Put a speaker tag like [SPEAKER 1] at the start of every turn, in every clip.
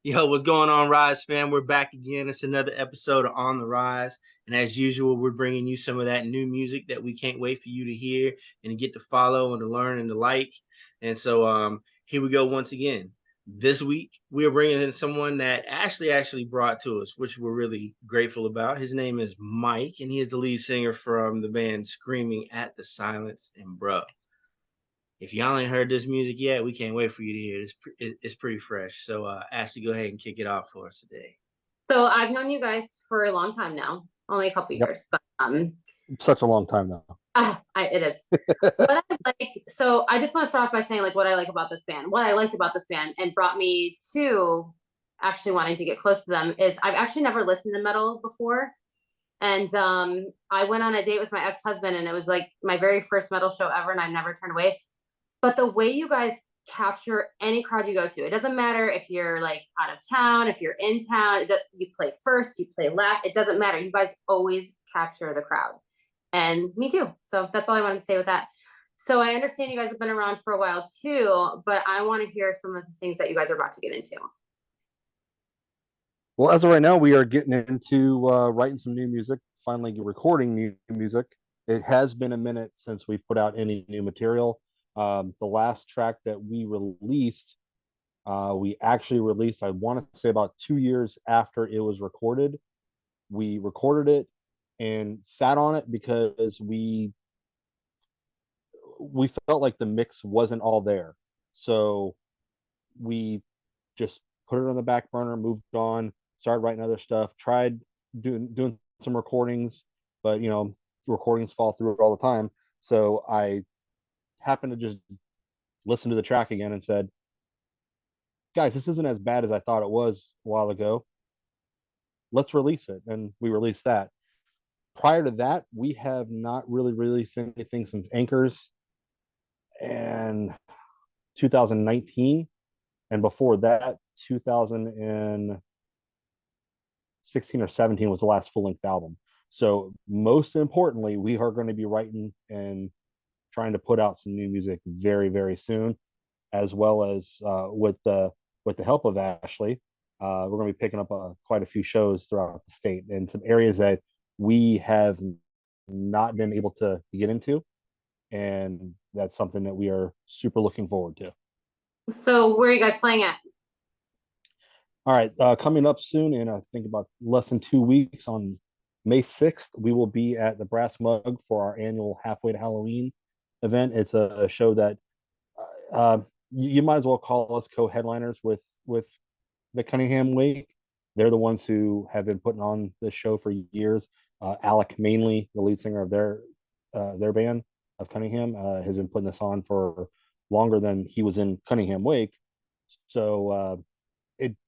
[SPEAKER 1] Yo, what's going on, Rise fam? We're back again. It's another episode of On the Rise. And as usual, we're bringing you some of that new music that we can't wait for you to hear and to get to follow and to learn and to like. And so here we go once again. This week, we are bringing in someone that Ashley actually brought to us, which we're really grateful about. His name is Mike, and he is the lead singer from the band Screaming at the Silence. And bro, if y'all ain't heard this music yet, we can't wait for you to hear it. It's pretty fresh. So, Ashley, go ahead and kick it off for us today.
[SPEAKER 2] So I've known you guys for a long time now, only a couple
[SPEAKER 3] Yep.
[SPEAKER 2] years, but
[SPEAKER 3] Such a long time now.
[SPEAKER 2] it is. What I like, so I just want to start off by saying like what I like about this band, what I liked about this band, and brought me to actually wanting to get close to them is I've actually never listened to metal before, and I went on a date with my ex-husband, and it was like my very first metal show ever, and I never turned away. But the way you guys capture any crowd you go to, it doesn't matter if you're like out of town, if you're in town, you play first, you play last, it doesn't matter. You guys always capture the crowd. And me too. So that's all I wanted to say with that. So I understand you guys have been around for a while too, but I want to hear some of the things that you guys are about to get into.
[SPEAKER 3] Well, as of right now, we are getting into writing some new music, finally recording new music. It has been a minute since we've put out any new material. The last track that we released, we actually released, I want to say about 2 years after it was recorded. We recorded it and sat on it because we felt like the mix wasn't all there. So we just put it on the back burner, moved on, started writing other stuff, tried doing some recordings, but recordings fall through all the time. So I happened to just listen to the track again and said, guys, this isn't as bad as I thought it was a while ago. Let's release it. And we released that. Prior to that, we have not really released anything since Anchors and 2019. And before that, 2016 or 17 was the last full-length album. So most importantly, we are going to be writing and trying to put out some new music very, very soon, as well as with the help of Ashley, we're going to be picking up quite a few shows throughout the state in some areas that we have not been able to get into, and that's something that we are super looking forward to.
[SPEAKER 2] So where are you guys playing at?
[SPEAKER 3] All right, coming up soon, in I think about less than 2 weeks, on May 6th, we will be at the Brass Mug for our annual Halfway to Halloween event. It's a show that you might as well call us co-headliners with the Cunningham Wake. They're the ones who have been putting on this show for years. Alec Mainley, the lead singer of their band of Cunningham, has been putting this on for longer than he was in Cunningham Wake. So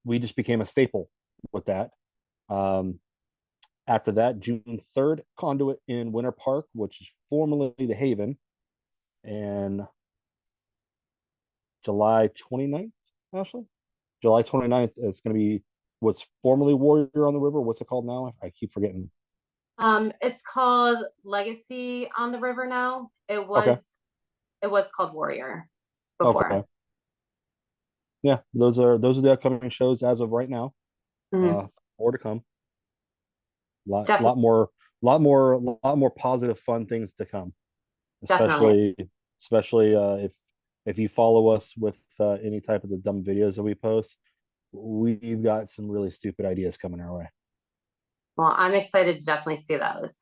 [SPEAKER 3] we just became a staple with that. After that, June 3rd, Conduit in Winter Park, which is formerly the Haven, and July 29th, Ashley? July 29th, it's going to be what's formerly Warrior on the River. What's it called now? I keep forgetting.
[SPEAKER 2] It's called Legacy on the River now. It was called Warrior before.
[SPEAKER 3] Okay. Yeah, those are the upcoming shows as of right now.
[SPEAKER 2] Mm-hmm.
[SPEAKER 3] More to come. Lot more positive, fun things to come. Especially if you follow us with any type of the dumb videos that we post, we've got some really stupid ideas coming our way.
[SPEAKER 2] Well, I'm excited to definitely see those.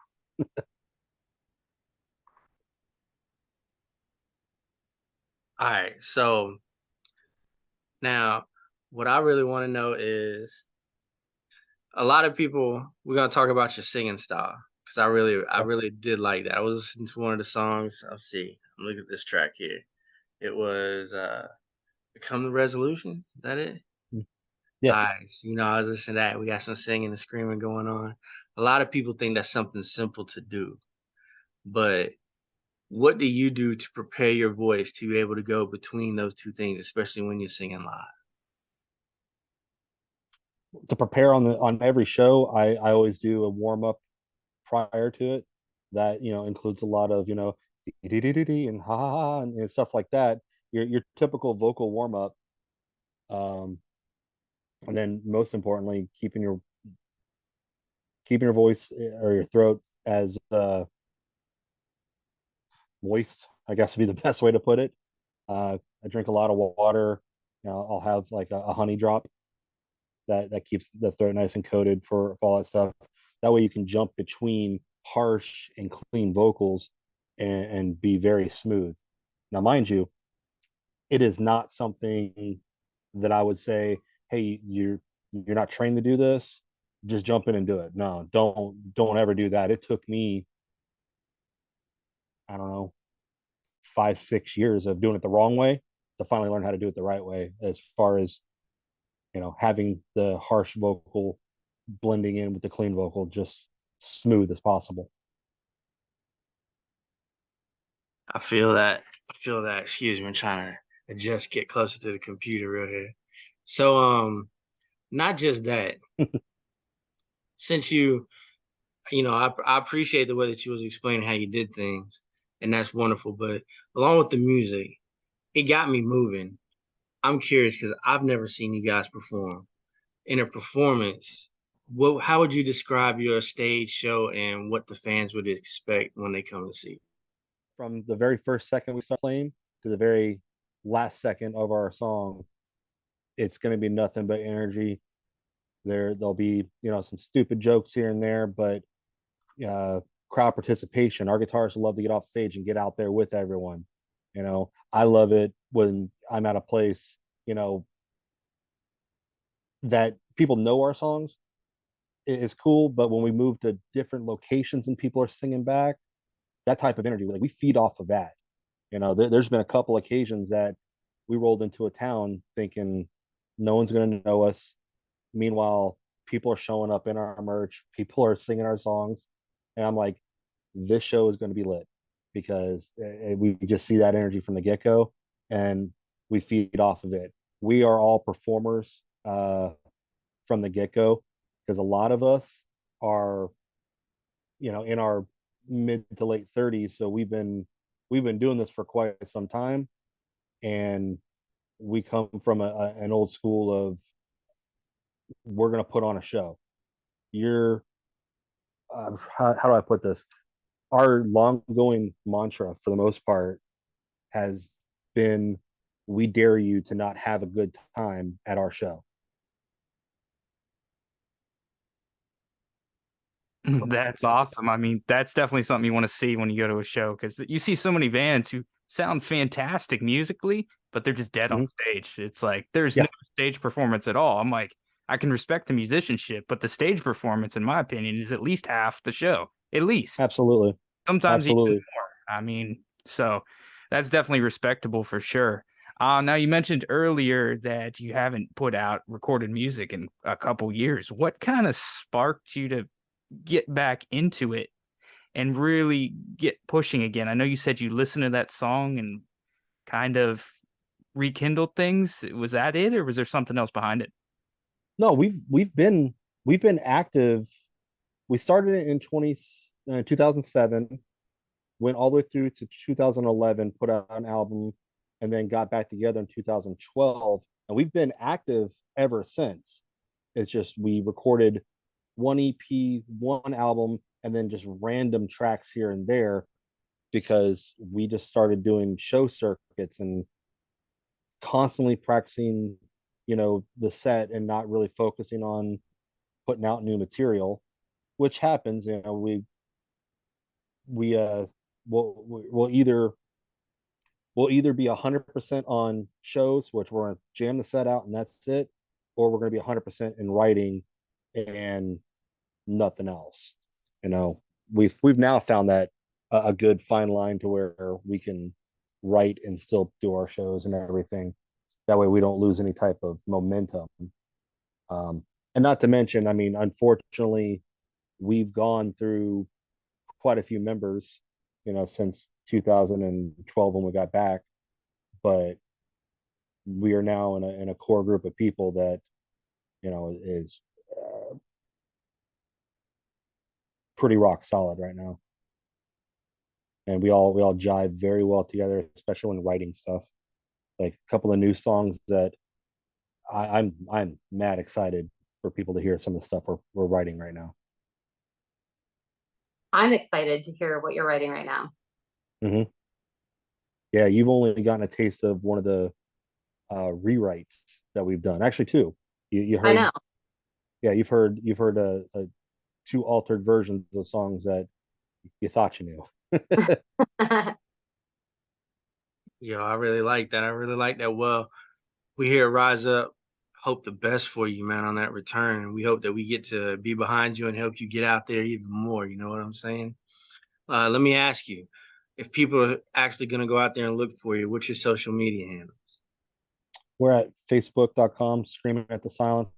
[SPEAKER 1] All right. So now, what I really want to know is a lot of people. We're gonna talk about your singing style because I really did like that. I was listening to one of the songs. I'll see. I'm looking at this track here. It was "Become the Resolution." Is that it?
[SPEAKER 3] Yeah.
[SPEAKER 1] Nice. I was listening to that. We got some singing and screaming going on. A lot of people think that's something simple to do, but what do you do to prepare your voice to be able to go between those two things, especially when you're singing live?
[SPEAKER 3] To prepare on every show, I always do a warm up prior to it. That includes a lot of and ha ha ha and stuff like that. Your typical vocal warm up. And then most importantly, keeping your voice or your throat as moist, I guess would be the best way to put it. I drink a lot of water. I'll have like a honey drop that keeps the throat nice and coated for all that stuff. That way you can jump between harsh and clean vocals and be very smooth. Now, mind you, it is not something that I would say, hey, you're not trained to do this, just jump in and do it. No, don't ever do that. It took me, I don't know, 5, 6 years of doing it the wrong way to finally learn how to do it the right way, as far as having the harsh vocal blending in with the clean vocal just smooth as possible.
[SPEAKER 1] I feel that. I feel that. Excuse me, I'm trying to adjust, get closer to the computer real here. So, not just that. Since I appreciate the way that you was explaining how you did things, and that's wonderful. But along with the music, it got me moving. I'm curious because I've never seen you guys perform. In a performance, how would you describe your stage show and what the fans would expect when they come to see?
[SPEAKER 3] From the very first second we start playing to the very last second of our song, it's going to be nothing but energy. There'll be some stupid jokes here and there, but uh, crowd participation. Our guitarists love to get off stage and get out there with everyone. I love it when I'm at a place, that people know our songs. Is cool, but when we move to different locations and people are singing back, that type of energy, like we feed off of that. There's been a couple occasions that we rolled into a town thinking no one's going to know us. Meanwhile, people are showing up in our merch, people are singing our songs, and I'm like, this show is going to be lit because we just see that energy from the get go, and we feed off of it. We are all performers from the get go because a lot of us are, in our mid to late 30s, so we've been doing this for quite some time, and we come from an old school of we're going to put on a show. You're how do I put this? Our long going mantra for the most part has been, we dare you to not have a good time at our show.
[SPEAKER 4] That's awesome. I mean, that's definitely something you want to see when you go to a show, because you see so many bands who sound fantastic musically, but they're just dead on stage. It's like there's
[SPEAKER 3] Yeah,
[SPEAKER 4] no stage performance at all. I'm like, I can respect the musicianship, but the stage performance, in my opinion, is at least half the show. At least.
[SPEAKER 3] absolutely.
[SPEAKER 4] Sometimes even
[SPEAKER 3] Absolutely.
[SPEAKER 4] more. I mean, so that's definitely respectable for sure. Now you mentioned earlier that you haven't put out recorded music in a couple years. What kind of sparked you to get back into it and really get pushing again? I know you said you listened to that song and kind of rekindled things. Was that it, or was there something else behind it?
[SPEAKER 3] No, we've been active. We started it in 2007, went all the way through to 2011, put out an album, and then got back together in 2012. And we've been active ever since. It's just we recorded one EP, one album, and then just random tracks here and there because we just started doing show circuits and constantly practicing, the set and not really focusing on putting out new material, which happens. We we'll either be 100% on shows, which we're going to jam the set out and that's it, or we're going to be 100% in writing and nothing else. We've now found that a good fine line to where we can write and still do our shows and everything. That way we don't lose any type of momentum. And not to mention, I mean, unfortunately, we've gone through quite a few members, since 2012 when we got back, but we are now in a core group of people that, is pretty rock solid right now. And we all jive very well together, especially when writing stuff. Like a couple of new songs that I'm mad excited for people to hear some of the stuff we're writing right now.
[SPEAKER 2] I'm excited to hear what you're writing right now.
[SPEAKER 3] Mm-hmm. Yeah, you've only gotten a taste of one of the rewrites that we've done. Actually, two. You
[SPEAKER 2] I
[SPEAKER 3] heard,
[SPEAKER 2] know.
[SPEAKER 3] yeah, you've heard two altered versions of songs that you thought you knew.
[SPEAKER 1] Yo, I really like that. I really like that. Well, we here at Rise Up hope the best for you, man, on that return. We hope that we get to be behind you and help you get out there even more. You know what I'm saying? Let me ask you, if people are actually going to go out there and look for you, what's your social media handle?
[SPEAKER 3] We're at facebook.com, Screaming at the Silence.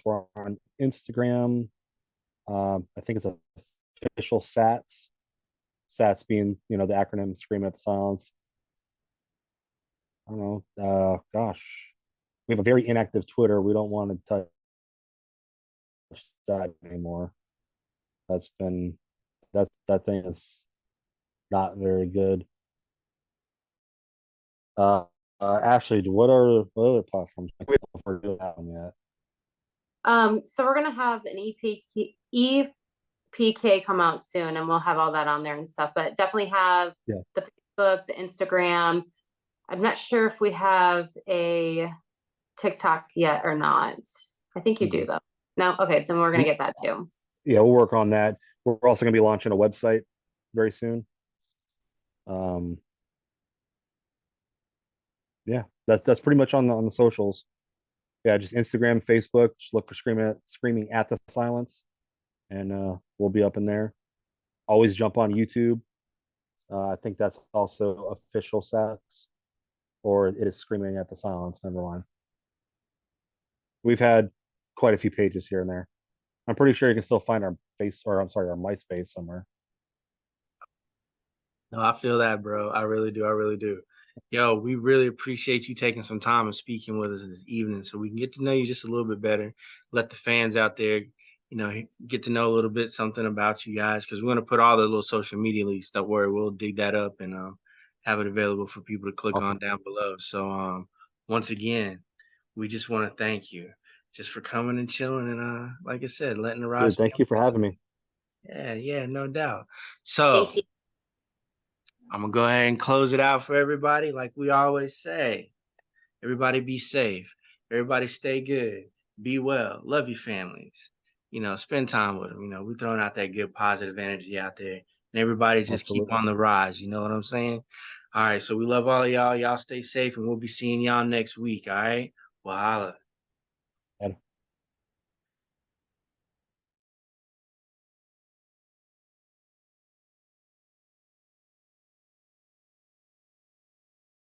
[SPEAKER 3] We're on Instagram. I think it's official SATS. SATS being, the acronym Screaming at the Silence. I don't know. Gosh, we have a very inactive Twitter. We don't want to touch that anymore. That thing is not very good. Ashley, what other platforms? We haven't doing that one yet.
[SPEAKER 2] So we're gonna have an EPK come out soon, and we'll have all that on there and stuff. But definitely have
[SPEAKER 3] Yeah.
[SPEAKER 2] the Facebook, the Instagram. I'm not sure if we have a TikTok yet or not. I think you do though. No, okay, then we're gonna get that too.
[SPEAKER 3] Yeah, we'll work on that. We're also going to be launching a website very soon. Yeah, that's pretty much on the socials. Yeah, just Instagram, Facebook. Just look for screaming at the silence, and we'll be up in there. Always jump on YouTube. I think that's also official SATS, or it is Screaming at the Silence _1. We've had quite a few pages here and there. I'm pretty sure you can still find our our MySpace somewhere.
[SPEAKER 1] No, I feel that, bro. I really do. I really do. Yo, we really appreciate you taking some time and speaking with us this evening so we can get to know you just a little bit better. Let the fans out there, get to know a little bit something about you guys because we're going to put all the little social media links. Don't worry, we'll dig that up and have it available for people to click on
[SPEAKER 3] Awesome.
[SPEAKER 1] down below. So, once again, we just want to thank you just for coming and chilling and, like I said, letting the Rise.
[SPEAKER 3] Dude, thank you for having me.
[SPEAKER 1] Yeah, no doubt. So.
[SPEAKER 2] Thank you.
[SPEAKER 1] I'm gonna go ahead and close it out for everybody, like we always say. Everybody be safe. Everybody stay good. Be well. Love your families. Spend time with them. We're throwing out that good positive energy out there. And everybody just keep
[SPEAKER 3] Absolutely.
[SPEAKER 1] on the rise. You know what I'm saying? All right. So we love all of y'all. Y'all stay safe, and we'll be seeing y'all next week. All right. Well, holla.